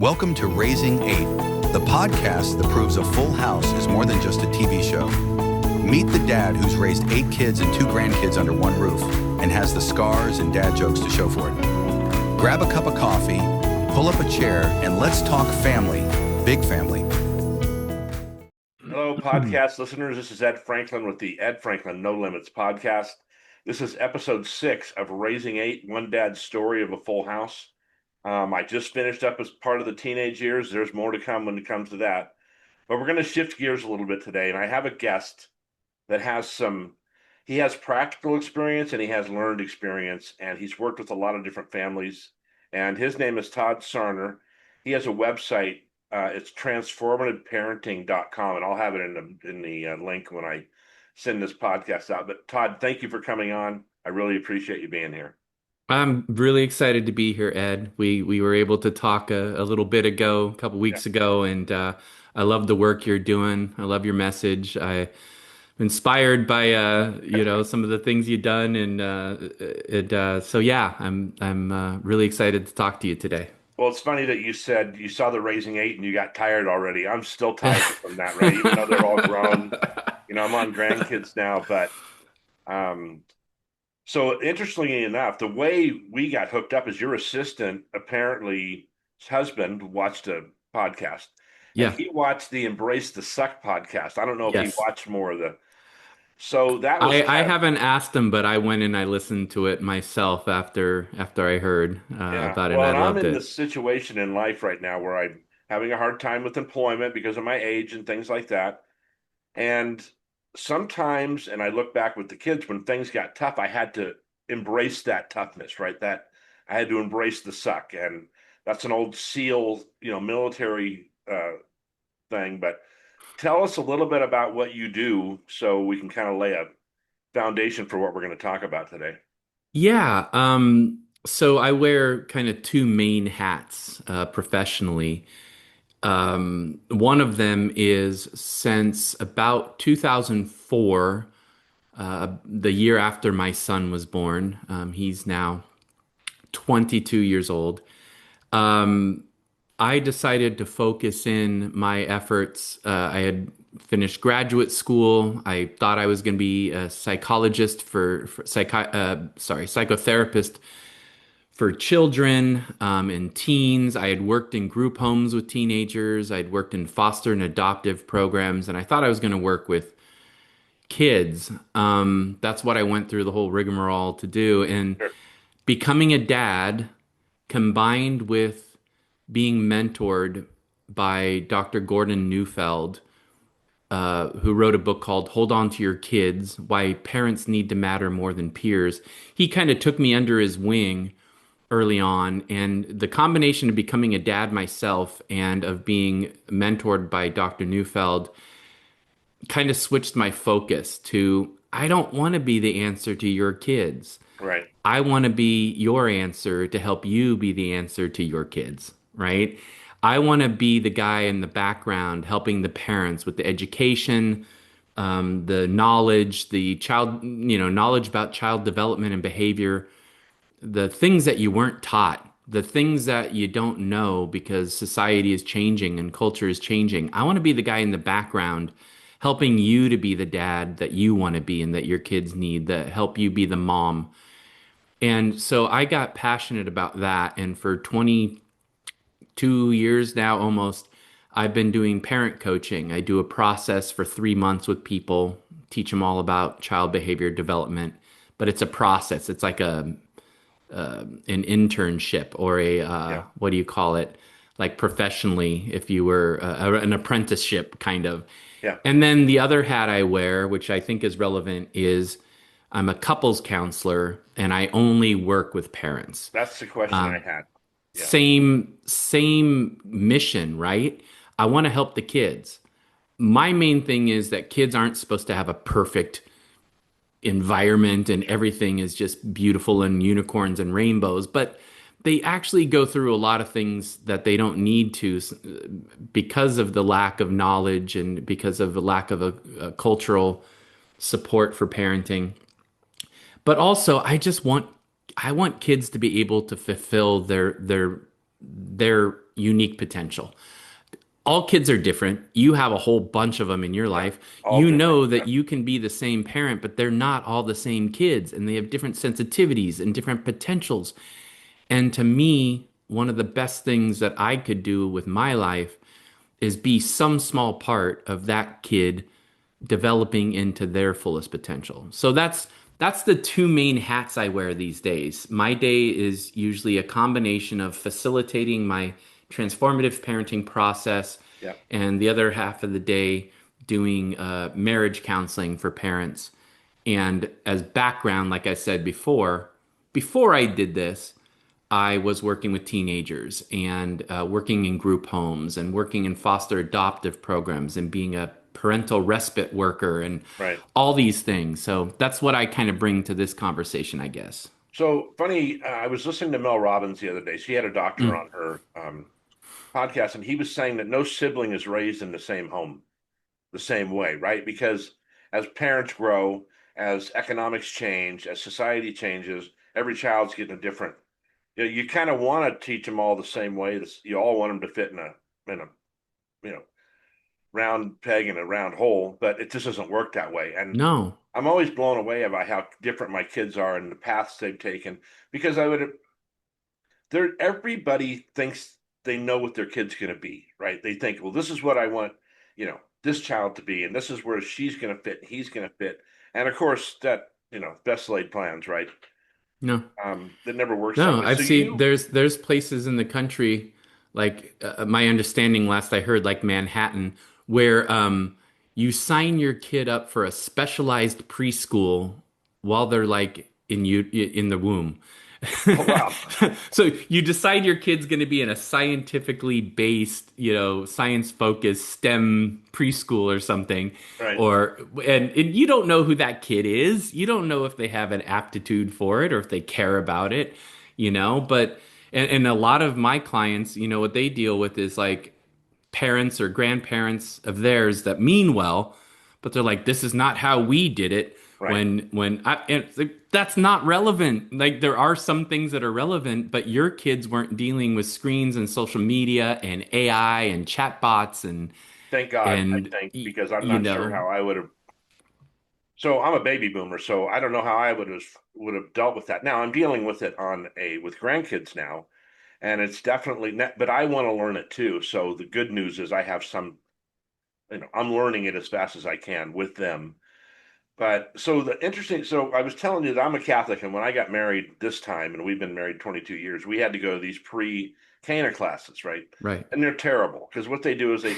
Welcome to Raising Eight, the podcast that proves a full house is more than just a TV show. Meet the dad who's raised 8 kids and 2 grandkids under one roof and has the scars and dad jokes to show for it. Grab a cup of coffee, pull up a chair, and let's talk family, big family. Hello, podcast listeners. This is Ed Franklin with the Ed Franklin No Limits podcast. This is episode 6 of Raising Eight, One Dad's Story of a Full House. I just finished up as part of the teenage years. There's more to come when it comes to that. But we're going to shift gears a little bit today. And I have a guest that he has practical experience and he has learned experience. And he's worked with a lot of different families. And his name is Todd Sarner. He has a website. It's transformativeparenting.com. And I'll have it in the link when I send this podcast out. But Todd, thank you for coming on. I really appreciate you being here. I'm really excited to be here, Ed. We were able to talk a little bit ago, a couple weeks ago, and I love the work you're doing. I love your message. I'm inspired by some of the things you've done, and so yeah, I'm really excited to talk to you today. Well, it's funny that you said you saw the Raising Eight and you got tired already. I'm still tired from that, right? Even though they're all grown, I'm on grandkids now, but so interestingly enough, the way we got hooked up is your assistant, apparently his husband, watched a podcast. Yeah. And he watched the Embrace the Suck podcast. I don't know if Yes. he watched more of the. So that was I haven't asked him, but I went and I listened to it myself after I heard about it. Well, and I loved I'm in it. this situation in life right now where I'm having a hard time with employment because of my age and things like that. And sometimes, and I look back with the kids, when things got tough, I had to embrace that toughness, right? That I had to embrace the suck. And that's an old SEAL, military thing. But tell us a little bit about what you do so we can kind of lay a foundation for what we're going to talk about today. Yeah. So I wear kind of 2 main hats professionally. One of them is since about 2004, the year after my son was born. He's now 22 years old. I decided to focus in my efforts. I had finished graduate school. I thought I was going to be a psychologist psychotherapist for children and teens. I had worked in group homes with teenagers. I'd worked in foster and adoptive programs, and I thought I was going to work with kids. That's what I went through the whole rigmarole to do. And Sure. Becoming a dad combined with being mentored by Dr. Gordon Neufeld, who wrote a book called Hold On to Your Kids, Why Parents Need to Matter More Than Peers. He kind of took me under his wing early on, and the combination of becoming a dad myself and of being mentored by Dr. Neufeld kind of switched my focus to, I don't want to be the answer to your kids. Right. I want to be your answer to help you be the answer to your kids, right? I want to be the guy in the background helping the parents with the education, the knowledge, the child, knowledge about child development and behavior, the things that you weren't taught, the things that you don't know because society is changing and culture is changing. I want to be the guy in the background helping you to be the dad that you want to be and that your kids need, that help you be the mom. And so I got passionate about that. And for 22 years now, almost, I've been doing parent coaching. I do a process for 3 months with people, teach them all about child behavior development, but it's a process. It's like an internship or what do you call it? Like professionally, if you were an apprenticeship kind of. Yeah. And then the other hat I wear, which I think is relevant, is I'm a couples counselor and I only work with parents. That's the question I had. Yeah. Same mission, right? I want to help the kids. My main thing is that kids aren't supposed to have a perfect environment and everything is just beautiful and unicorns and rainbows, but they actually go through a lot of things that they don't need to because of the lack of knowledge and because of the lack of a cultural support for parenting. But also, I want kids to be able to fulfill their their unique potential. All kids are different. You have a whole bunch of them in your Yeah, life. all You different. know that Yeah, you can be the same parent, but they're not all the same kids, and they have different sensitivities and different potentials. And to me, one of the best things that I could do with my life is be some small part of that kid developing into their fullest potential. So that's the two main hats I wear these days. My day is usually a combination of facilitating my transformative parenting process, yeah. and the other half of the day doing marriage counseling for parents. And as background, like I said before I did this, I was working with teenagers and working in group homes and working in foster adoptive programs and being a parental respite worker and Right. all these things. So that's what I kind of bring to this conversation, I guess. So funny, I was listening to Mel Robbins the other day. She had a doctor Mm. on her podcast, and he was saying that no sibling is raised in the same home the same way, right? Because as parents grow, as economics change, as society changes, every child's getting a different. You kind of want to teach them all the same way. You all want them to fit in a you know round peg in a round hole, but it just doesn't work that way. And No, I'm always blown away by how different my kids are and the paths they've taken because everybody thinks they know what their kid's going to be, right? They think, well, this is what I want, this child to be, and this is where she's going to fit, and he's going to fit. And of course, that, best laid plans, right? no. That never works that No, way. I've So seen you, there's places in the country like my understanding last I heard like Manhattan where you sign your kid up for a specialized preschool while they're like in the womb. oh, wow, So you decide your kid's going to be in a scientifically based, science focused STEM preschool or something, right. or and you don't know who that kid is. You don't know if they have an aptitude for it or if they care about it, but and a lot of my clients, what they deal with is like parents or grandparents of theirs that mean well, but they're like, this is not how we did it. Right. And it's like, that's not relevant. Like there are some things that are relevant, but your kids weren't dealing with screens and social media and AI and chatbots Thank God, I and think, y- because I'm you not sure know, how I would have. So I'm a baby boomer, so I don't know how I would have dealt with that. Now I'm dealing with it with grandkids now, and it's definitely net, but I want to learn it too. So the good news is I have some, I'm learning it as fast as I can with them. But so I was telling you that I'm a Catholic, and when I got married this time, and we've been married 22 years, we had to go to these pre-Cana classes, right? right. And they're terrible because what they do is they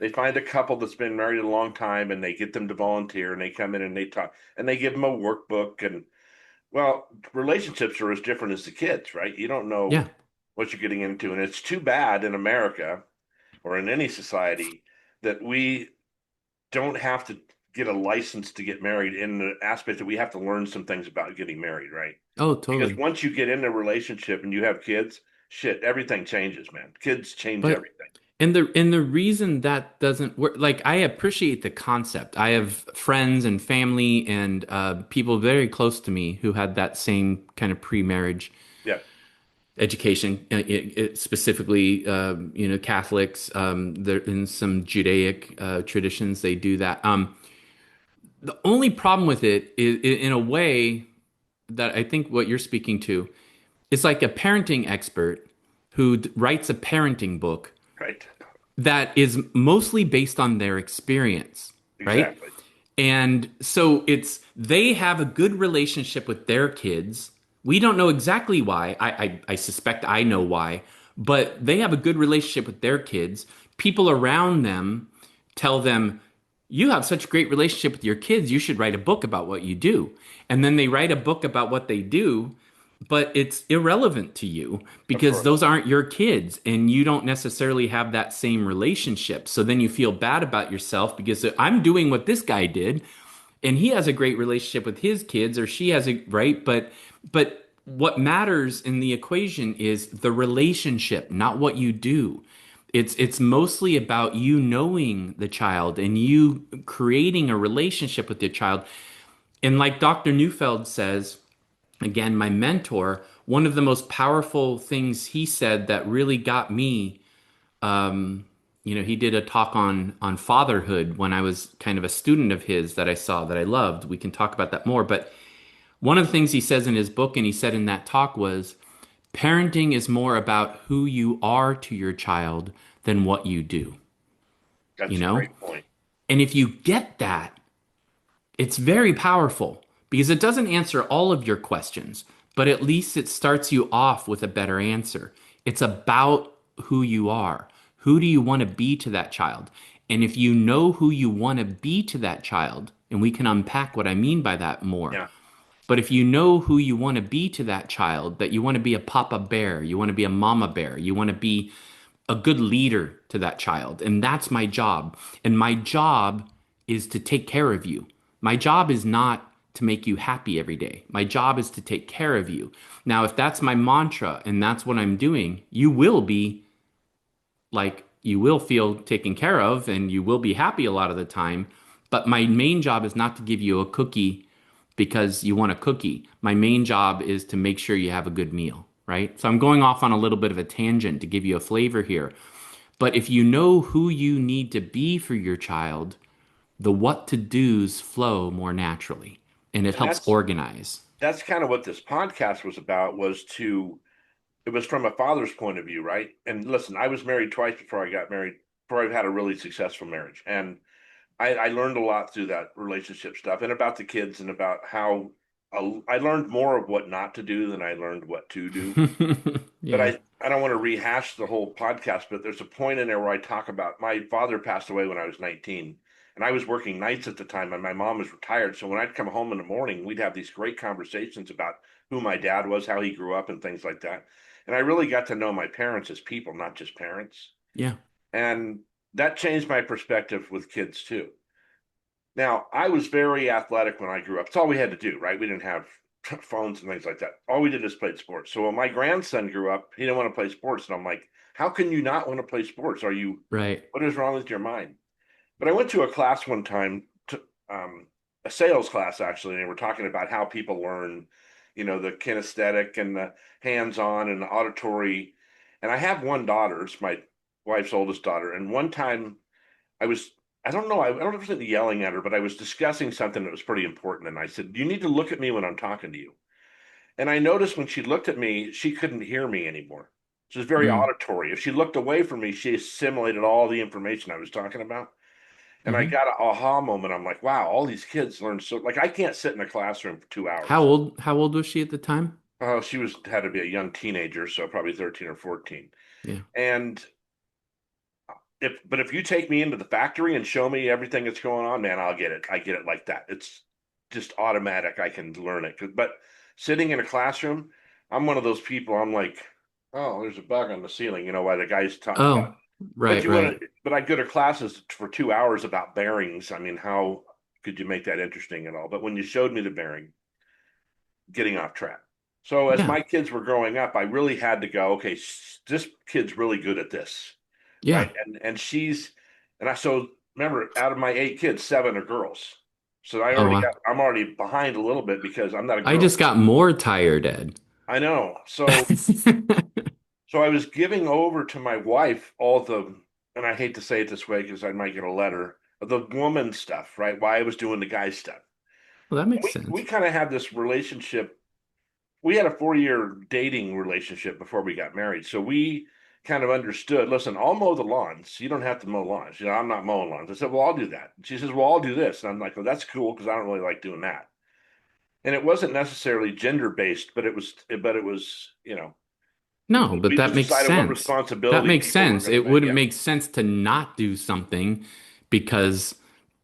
find a couple that's been married a long time and they get them to volunteer and they come in and they talk and they give them a workbook and well, relationships are as different as the kids, right? You don't know Yeah. what you're getting into. And it's too bad in America or in any society that we don't have to get a license to get married in the aspect that we have to learn some things about getting married, right? Oh, Because totally. once you get in a relationship and you have kids, shit, everything changes, man. Kids change But everything. and the reason that doesn't work, like I appreciate the concept. I have friends and family and people very close to me who had that same kind of pre-marriage Yeah, education, specifically, Catholics. There in some Judaic traditions they do that. The only problem with it is, in a way, that I think what you're speaking to is like a parenting expert who writes a parenting book right. that is mostly based on their experience, right? Exactly. And so they have a good relationship with their kids. We don't know exactly why. I suspect I know why, but they have a good relationship with their kids. People around them tell them, you have such a great relationship with your kids, you should write a book about what you do. And then they write a book about what they do, but it's irrelevant to you Of because course. those aren't your kids and you don't necessarily have that same relationship. So then you feel bad about yourself because I'm doing what this guy did and he has a great relationship with his kids or she has a right, but what matters in the equation is the relationship, not what you do. It's mostly about you knowing the child and you creating a relationship with your child. And like Dr. Neufeld says, again, my mentor, one of the most powerful things he said that really got me, um, he did a talk on fatherhood when I was kind of a student of his that I saw that I loved. We can talk about that more, but one of the things he says in his book and he said in that talk was parenting is more about who you are to your child than what you do, you That's a know? great point. And if you get that, it's very powerful because it doesn't answer all of your questions, but at least it starts you off with a better answer. It's about who you are. Who do you want to be to that child? And if you know who you want to be to that child, and we can unpack what I mean by that more, Yeah. but if you know who you want to be to that child, that you want to be a papa bear, you want to be a mama bear, you want to be a good leader to that child. And that's my job. And my job is to take care of you. My job is not to make you happy every day. My job is to take care of you. Now, if that's my mantra and that's what I'm doing, you will be like, you will feel taken care of and you will be happy a lot of the time. But my main job is not to give you a cookie because you want a cookie. My main job is to make sure you have a good meal, right? So I'm going off on a little bit of a tangent to give you a flavor here. But if you know who you need to be for your child, the what to do's flow more naturally and it And helps organize. that's kind of what this podcast was about, was to it was from a father's point of view, right? And listen, I was married twice before I got married, before I had a really successful marriage. And I learned a lot through that relationship stuff and about the kids and about how I learned more of what not to do than I learned what to do. But Yeah. I don't want to rehash the whole podcast, but there's a point in there where I talk about my father passed away when I was 19. And I was working nights at the time, and my mom was retired. So when I'd come home in the morning, we'd have these great conversations about who my dad was, how he grew up, and things like that. And I really got to know my parents as people, not just parents. Yeah. And that changed my perspective with kids too. Now, I was very athletic when I grew up. It's all we had to do, right? We didn't have phones and things like that. All we did is played sports. So when my grandson grew up, he didn't want to play sports. And I'm like, how can you not want to play sports? Right. What is wrong with your mind? But I went to a class one time, a sales class actually, and we're talking about how people learn, the kinesthetic and the hands-on and the auditory. And I have one daughter, it's my wife's oldest daughter. And one time I was, I don't know, I don't know if I was yelling at her, but I was discussing something that was pretty important. And I said, you need to look at me when I'm talking to you. And I noticed when she looked at me, she couldn't hear me anymore. She was very Mm. auditory. If she looked away from me, she assimilated all the information I was talking about. And I Hmm. got an aha moment. I'm like, wow, all these kids learn so, like, I can't sit in a classroom for 2 hours. How old was she at the time? Oh, she had to be a young teenager, so probably 13 or 14. Yeah. And but if you take me into the factory and show me everything that's going on, man, I'll get it. I get it like that. It's just automatic. I can learn it. But sitting in a classroom, I'm one of those people. I'm like, oh, there's a bug on the ceiling. Why the guy's talking about. Oh, right, right. But I go to classes for 2 hours about bearings. I mean, how could you make that interesting at all? But when you showed me the bearing, getting off track. So as Yeah. my kids were growing up, I really had to go, okay, this kid's really good at this, right? Yeah. And I so remember, out of my 8 kids, 7 are girls. So Oh, wow. I'm already behind a little bit because I'm not a I girl. just got more tired, Ed. I know. So I was giving over to my wife all the, and I hate to say it this way because I might get a letter, the woman stuff, right? Why I was doing the guy stuff. Well, that makes We sense. kind of had this relationship. We had a 4-year dating relationship before we got married. So we kind of understood, listen, I'll mow the lawns. You don't have to mow lawns. I'm not mowing lawns. I said, well, I'll do that. And she says, well, I'll do this. And I'm like, well, that's cool because I don't really like doing that. And it wasn't necessarily gender based, but it was, No, but we that just makes decided what sense. That responsibility makes people were sense. going to It make. wouldn't Yeah. make sense to not do something because,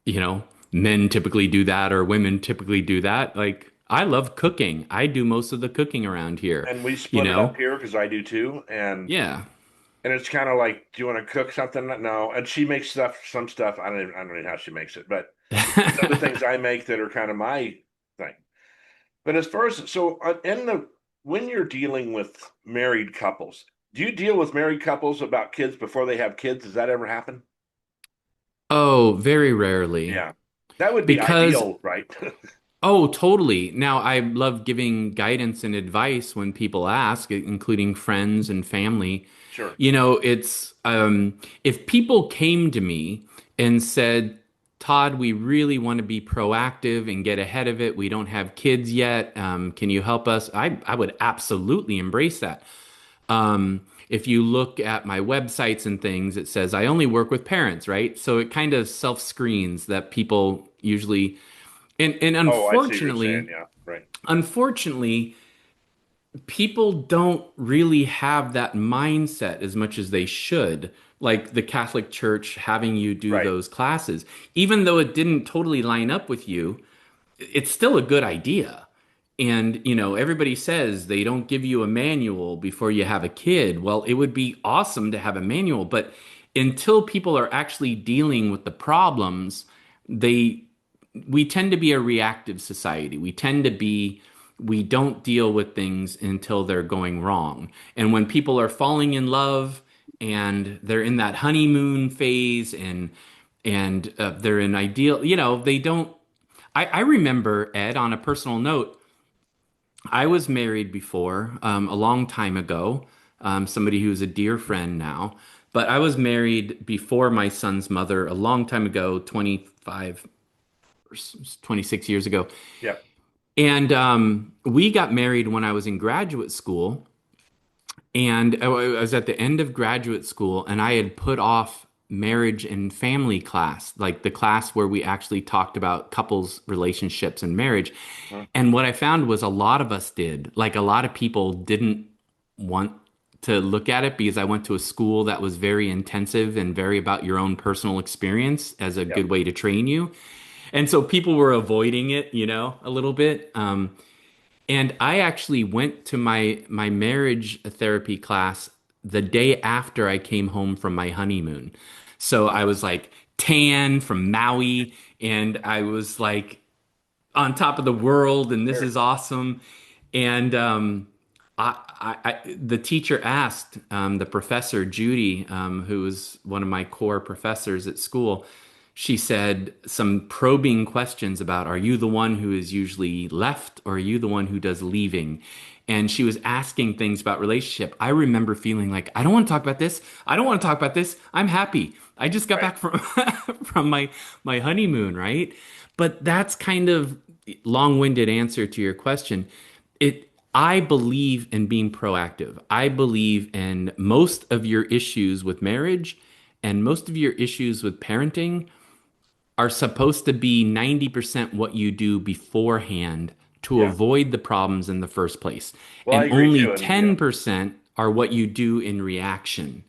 you know, men typically do that or women typically do that. Like, I love cooking. I do most of the cooking around here, And we you split it up know? here because I do too. Yeah. And it's kind of like, do you want to cook something? No. And she makes some stuff. I don't know how she makes it, but there's other things I make that are kind of my thing. But as far as so when you're dealing with married couples, do you deal with married couples about kids before they have kids? Does that ever happen? Oh, very rarely. Yeah. That would be Because ideal, right? Oh, totally. Now, I love giving guidance and advice when people ask, including friends and family. Sure. It's if people came to me and said, Todd, we really want to be proactive and get ahead of it. We don't have kids yet. Can you help us? I would absolutely embrace that. If you look at my websites and things, it says I only work with parents, right? So it kind of self-screens that people usually, and Oh, I see what you're saying. unfortunately, Yeah. Right. unfortunately, people don't really have that mindset as much as they should. Like the Catholic Church having you do Right. those classes, even though it didn't totally line up with you, it's still a good idea. And, everybody says they don't give you a manual before you have a kid. Well, it would be awesome to have a manual, but until people are actually dealing with the problems, they we tend to be a reactive society. We don't deal with things until they're going wrong. And when people are falling in love and they're in that honeymoon phase and they're in ideal, they don't. I remember, Ed, on a personal note, I was married before, a long time ago, somebody who's a dear friend now, but I was married before my son's mother a long time ago, 25 or 26 years ago. Yeah. And we got married when I was in graduate school. And I was at the end of graduate school, and I had put off marriage and family class, like the class where we actually talked about couples relationships and marriage. Mhm. And what I found was a lot of us did, like a lot of people didn't want to look at it because I went to a school that was very intensive and very about your own personal experience as a Yeah. good way to train you. And so people were avoiding it, a little bit. And I actually went to my marriage therapy class the day after I came home from my honeymoon. So I was like tan from Maui, and I was like on top of the world, and this Sure. is awesome. And the teacher asked the professor, Judy, who was one of my core professors at school, she said some probing questions about, are you the one who is usually left, or are you the one who does leaving? And she was asking things about relationship. I remember feeling like, I don't want to talk about this. I don't want to talk about this. I'm happy. I just got Right. back from from my honeymoon, right? But that's kind of long-winded answer to your question. I believe in being proactive. I believe in most of your issues with marriage and most of your issues with parenting are supposed to be 90% what you do beforehand to Yeah. avoid the problems in the first place. Well, I And agree only too. And 10% are what you do in reaction.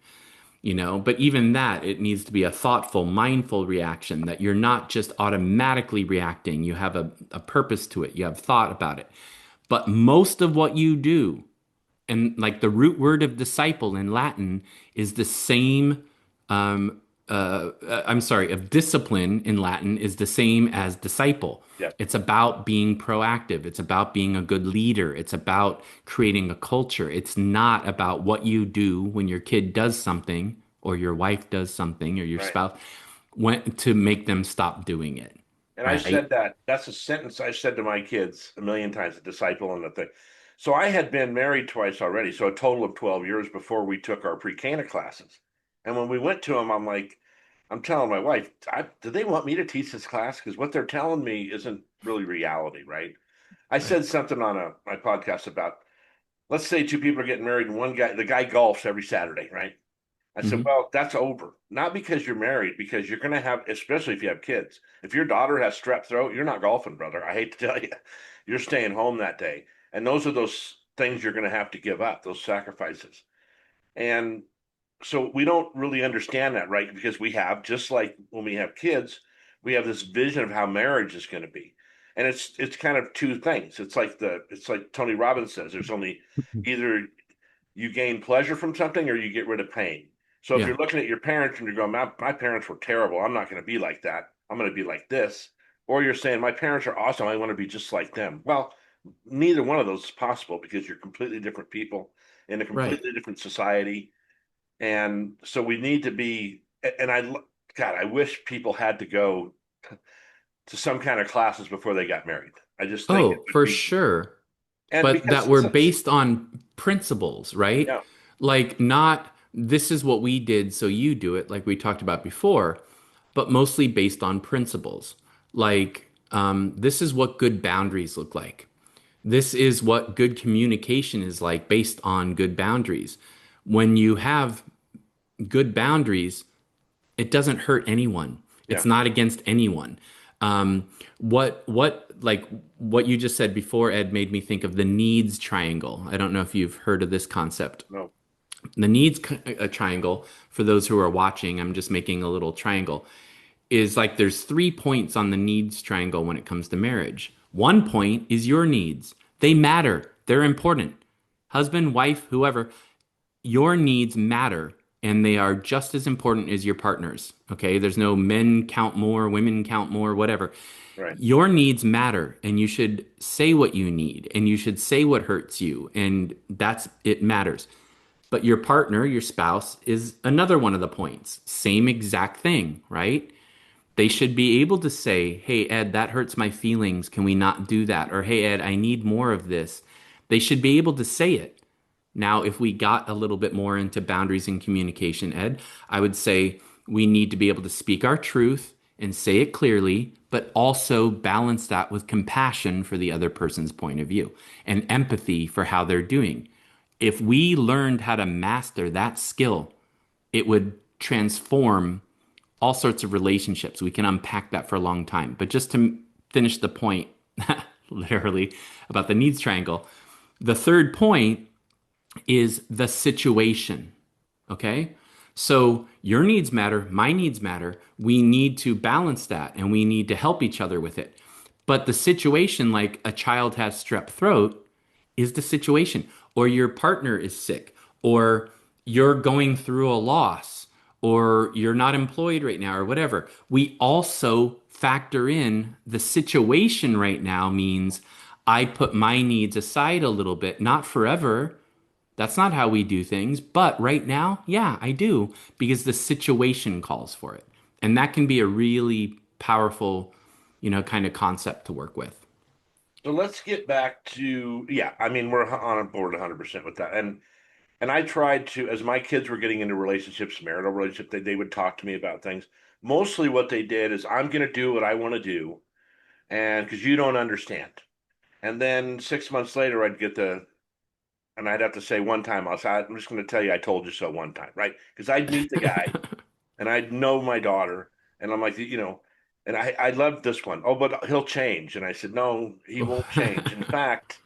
But even that, it needs to be a thoughtful, mindful reaction that you're not just automatically reacting. You have a purpose to it, you have thought about it. But most of what you do, and like the root word of disciple in Latin is the same, I'm sorry, of discipline in Latin is the same as disciple. yeah. It's about being proactive. It's about being a good leader. It's about creating a culture. It's not about what you do when your kid does something or your wife does something or your Right. spouse to make them stop doing it, And I right? said that that's a sentence I said to my kids a million times, a disciple and the thing. So I had been married twice already, so a total of 12 years before we took our pre-Cana classes. And when we went to them, I'm telling my wife, do they want me to teach this class? Because what they're telling me isn't really reality, right? I Right. said something on my podcast about, let's say two people are getting married and the guy golfs every Saturday, right? I said, Hmm. well, that's over. Not because you're married, because you're going to have, especially if you have kids. If your daughter has strep throat, you're not golfing, brother. I hate to tell you, you're staying home that day. And those are those things you're going to have to give up, those sacrifices. And so we don't really understand that, right? Because we have, just like when we have kids, we have this vision of how marriage is going to be. And it's kind of two things. It's like Tony Robbins says, there's only either you gain pleasure from something or you get rid of pain. So if Yeah. you're looking at your parents and you're going, my parents were terrible. I'm not going to be like that. I'm going to be like this. Or you're saying, my parents are awesome. I want to be just like them. Well, neither one of those is possible because you're completely different people in a Right. completely different society. And so we need to be, and God, I wish people had to go to some kind of classes before they got married. I just think it Oh, would for be, sure. and But because that were based on principles, right? yeah, Like, not this is what we did, so you do it, like we talked about before, but mostly based on principles. Like, this is what good boundaries look like. This is what good communication is like based on good boundaries. When you have good boundaries, it doesn't hurt anyone. yeah, It's not against anyone. Um, what you just said before, Ed, made me think of the needs triangle. I don't know if you've heard of this concept. no, The needs triangle, for those who are watching, I'm just making a little triangle, is like there's 3 points on the needs triangle when it comes to marriage. One point is your needs. They matter. They're important. Husband, wife, whoever, your needs matter and they are just as important as your partner's. Okay. There's no men count more, women count more, whatever. right. Your needs matter and you should say what you need and you should say what hurts you. And that's it matters. But your partner, your spouse, is another one of the points. Same exact thing, right? They should be able to say, hey, Ed, that hurts my feelings. Can we not do that? Or, hey, Ed, I need more of this. They should be able to say it. Now, if we got a little bit more into boundaries and communication, Ed, I would say we need to be able to speak our truth and say it clearly, but also balance that with compassion for the other person's point of view and empathy for how they're doing. If we learned how to master that skill, it would transform all sorts of relationships. We can unpack that for a long time. But just to finish the point, literally, about the needs triangle, the third point is the situation. Okay. So your needs matter, my needs matter. We need to balance that and we need to help each other with it. But the situation, like a child has strep throat, is the situation, or your partner is sick, or you're going through a loss, or you're not employed right now, or whatever. We also factor in the situation right now means I put my needs aside a little bit, not forever. That's not how we do things, but right now, yeah, I do because the situation calls for it. And that can be a really powerful, kind of concept to work with. So let's get back to, yeah, I mean, we're on board 100% with that. And I tried to, as my kids were getting into relationships, marital relationships, they would talk to me about things. Mostly what they did is, I'm going to do what I want to do, and because you don't understand. And then 6 months later, and I'd have to say one time, I'm just going to tell you, I told you so one time, right? Because I'd meet the guy and I'd know my daughter, and I'm like, and I loved this one. Oh, but he'll change. And I said, no, he won't change. In fact,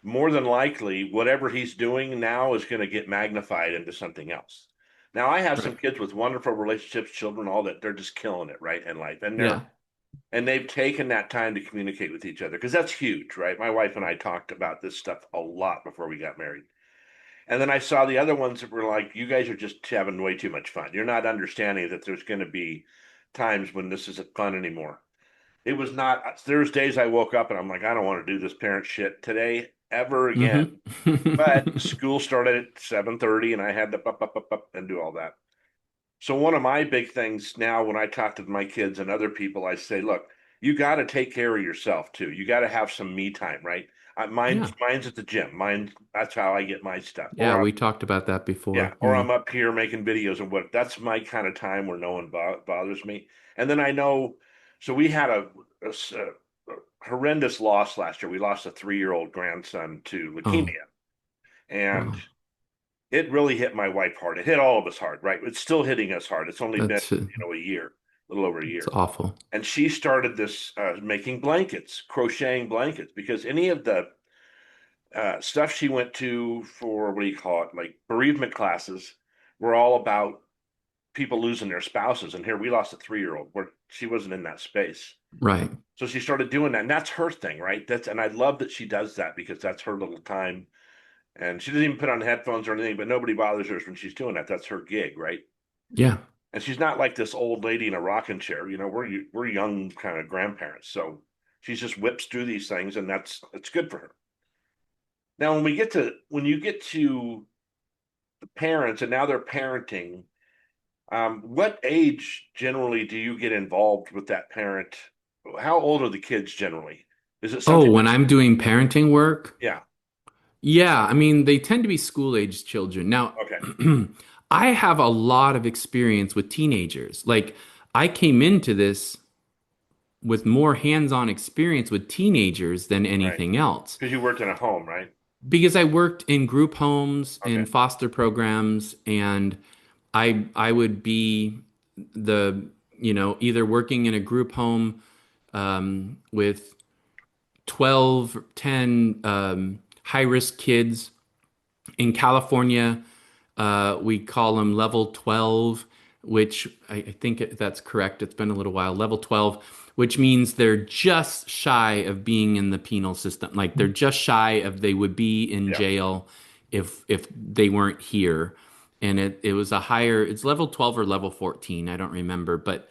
more than likely, whatever he's doing now is going to get magnified into something else. Now, I have some Right. kids with wonderful relationships, children, all that. They're just killing it, right, in life, Yeah. and they've taken that time to communicate with each other because that's huge, right? My wife and I talked about this stuff a lot before we got married. And then I saw the other ones that were like, you guys are just having way too much fun. You're not understanding that there's going to be times when this isn't fun anymore. It was not, there's days I woke up and I'm like, I don't want to do this parent shit today ever again. Hmm. But school started at 7:30 and I had to up and do all that. So one of my big things now when I talk to my kids and other people, I say, look, you got to take care of yourself too. You got to have some me time, right? Yeah. Mine's at the gym. That's how I get my stuff. Yeah, we talked about that Yeah, before. or Yeah. I'm up here making videos and what. That's my kind of time where no one bothers me. And then I know, so we had a horrendous loss last year. We lost a 3-year-old grandson to Oh, leukemia, and wow. it really hit my wife hard. It hit all of us hard, right? It's still hitting us hard. It's only been, That's a year, a little over a it's year. awful. And she started this making blankets, crocheting blankets, because any of the stuff she went to for, what do you call it, like bereavement classes, were all about people losing their spouses. And here we lost a 3-year-old where she wasn't in that space. Right. So she started doing that. And that's her thing, right? And I love that she does that because that's her little time. And she doesn't even put on headphones or anything, but nobody bothers her when she's doing that. That's her gig, right? Yeah. And she's not like this old lady in a rocking chair. We're young kind of grandparents. So she just whips through these things and it's good for her. Now, when you get to the parents and now they're parenting, what age generally do you get involved with that parent? How old are the kids generally? Is it Oh, something when that's, I'm doing parenting work, yeah, yeah, I mean, they tend to be school-aged children. Now, okay, I have a lot of experience with teenagers. Like, I came into this with more hands-on experience with teenagers than right. anything else Because you worked in a home, right? because I worked in group homes Okay, and foster programs, and I would be the, either working in a group home with 12, 10 high-risk kids. In California, we call them level 12, which I think that's correct. It's been a little while. Level 12, which means they're just shy of being in the penal system. Like they're just shy of they would be in yeah, jail if they weren't here. And it was a higher, it's level 12 or level 14. I don't remember, but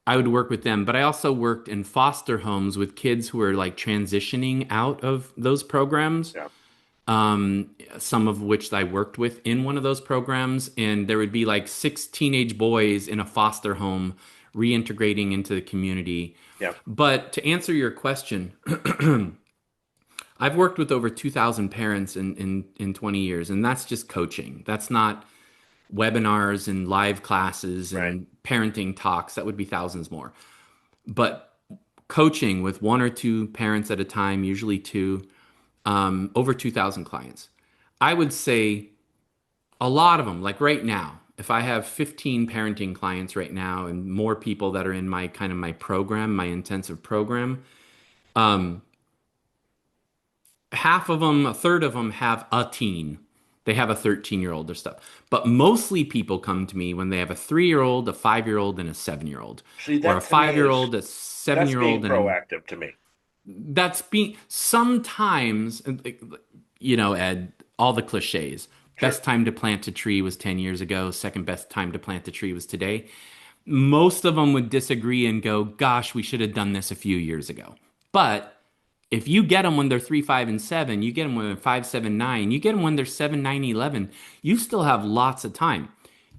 I would work with them. But I also worked in foster homes with kids who are like transitioning out of those programs, yeah, some of which I worked with in one of those programs. And there would be like six teenage boys in a foster home reintegrating into the community. yeah. But to answer your question, I've worked with over 2,000 parents in 20 years, and that's just coaching. That's not webinars and live classes Right. and parenting talks. That would be thousands more. But coaching with one or two parents at a time, usually two, over 2,000 clients. I would say a lot of them, like right now, if I have 15 parenting clients right now and more people that are in my kind of my program, my intensive program, half of them, a third of them have a teen. They have a 13-year-old or stuff. But mostly people come to me when they have a 3-year-old, a 5-year-old, and a 7-year-old, See, or a that to me is, 5-year-old, a that's being 7-year-old, and proactive to me. that's being sometimes, Ed, all the cliches. Sure. Best time to plant a tree was 10 years ago. Second best time to plant a tree was today. Most of them would disagree and go, gosh, we should have done this a few years ago. But if you get them when they're 3, 5, and 7, you get them when they're 5, 7, 9, you get them when they're 7, 9, 11, you still have lots of time.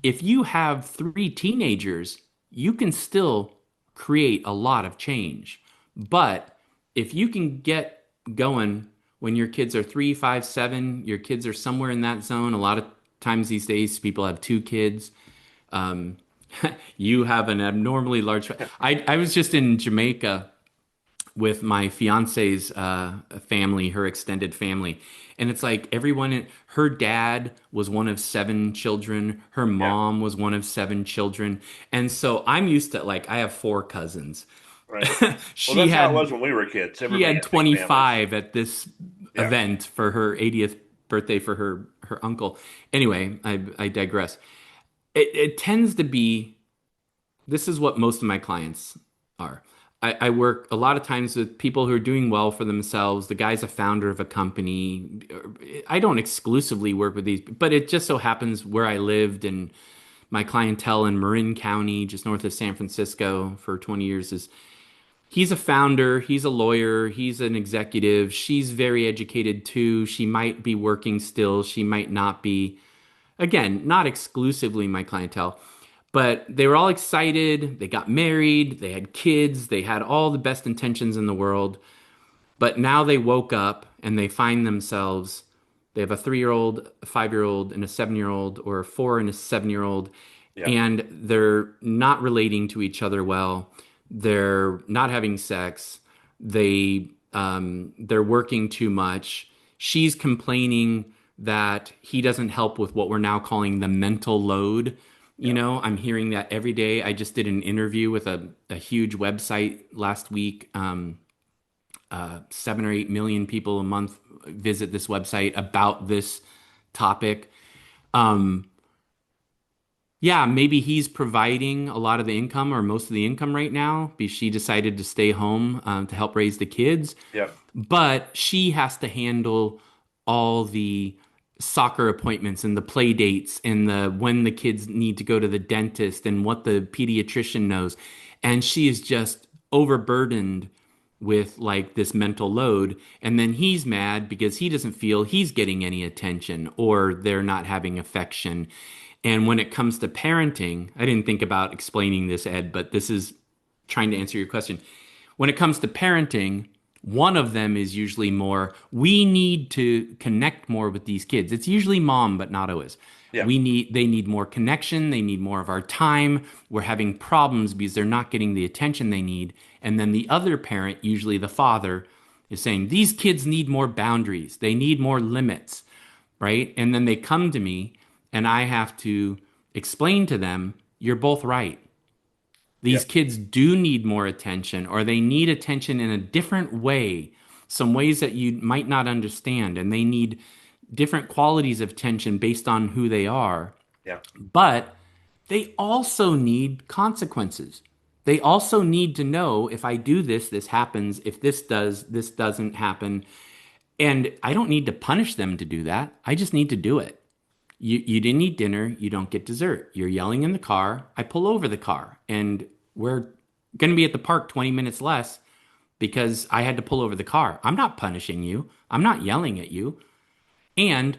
If you have three teenagers, you can still create a lot of change. But if you can get going when your kids are 3, 5, 7, your kids are somewhere in that zone. A lot of times these days, people have two kids. Um, you have an abnormally large. I was just in Jamaica with my fiance's family, her extended family. And it's like her dad was one of seven children. Her Yeah. mom was one of seven children. And so I'm used to like, I have four cousins. Right. Well, She that's how it was had, when we were kids. she Everybody had had big families. 25 at this Yeah. event for her 80th birthday for her uncle. Anyway, I digress. It tends to be this is what most of my clients are. I work a lot of times with people who are doing well for themselves. The guy's a founder of a company. I don't exclusively work with these, but it just so happens where I lived and my clientele in Marin County, just north of San Francisco for 20 years is he's a founder, he's a lawyer, he's an executive. She's very educated too. She might be working still, she might not be. Again, not exclusively my clientele, but they were all excited. They got married, they had kids, they had all the best intentions in the world. But now they woke up and they find themselves, they have a 3-year-old, a 5-year-old, and a 7-year-old, or a 4 and a 7-year-old, Yeah. and they're not relating to each other well. They're not having sex. They're working too much. She's complaining that he doesn't help with what we're now calling the mental load. Yeah. I'm hearing that every day. I just did an interview with a huge website last week. 7 or 8 million people a month visit this website about this topic. Yeah, maybe he's providing a lot of the income or most of the income right now because she decided to stay home to help raise the kids. Yeah. But she has to handle all the soccer appointments and the play dates and the when the kids need to go to the dentist and what the pediatrician knows. And she is just overburdened with like this mental load. And then he's mad because he doesn't feel he's getting any attention or they're not having affection. And when it comes to parenting, I didn't think about explaining this, Ed, but this is trying to answer your question. When it comes to parenting, one of them is usually more, we need to connect more with these kids. It's usually mom, but not always. Yeah. They need more connection. They need more of our time. We're having problems because they're not getting the attention they need. And then the other parent, usually the father, is saying, these kids need more boundaries. They need more limits, right? And then they come to me and I have to explain to them, you're both right. Yeah. These kids do need more attention, or they need attention in a different way, some ways that you might not understand, and they need different qualities of attention based on who they are. Yeah. But they also need consequences. They also need to know, if I do this, this happens. If this doesn't happen. And I don't need to punish them to do that. I just need to do it. You didn't eat dinner, you don't get dessert. You're yelling in the car, I pull over the car, and we're going to be at the park 20 minutes less because I had to pull over the car. I'm not punishing you. I'm not yelling at you. And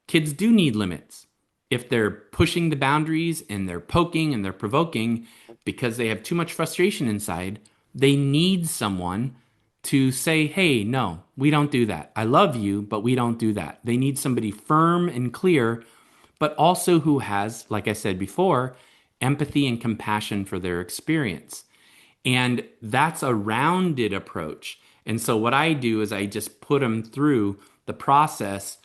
kids do need limits. If they're pushing the boundaries and they're poking and they're provoking because they have too much frustration inside, they need someone to say, hey, no, we don't do that. I love you, but we don't do that. They need somebody firm and clear, but also who has, like I said before, empathy and compassion for their experience. And that's a rounded approach. And so what I do is I just put them through the process,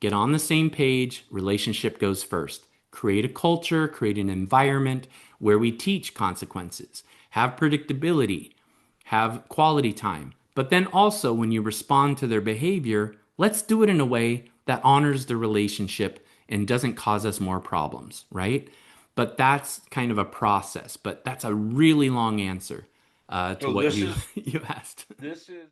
get on the same page, relationship goes first. Create a culture, create an environment where we teach consequences, have predictability, have quality time. But then also when you respond to their behavior, let's do it in a way that honors the relationship and doesn't cause us more problems, right? But that's kind of a process. But that's a really long answer to So what this you is you asked. this is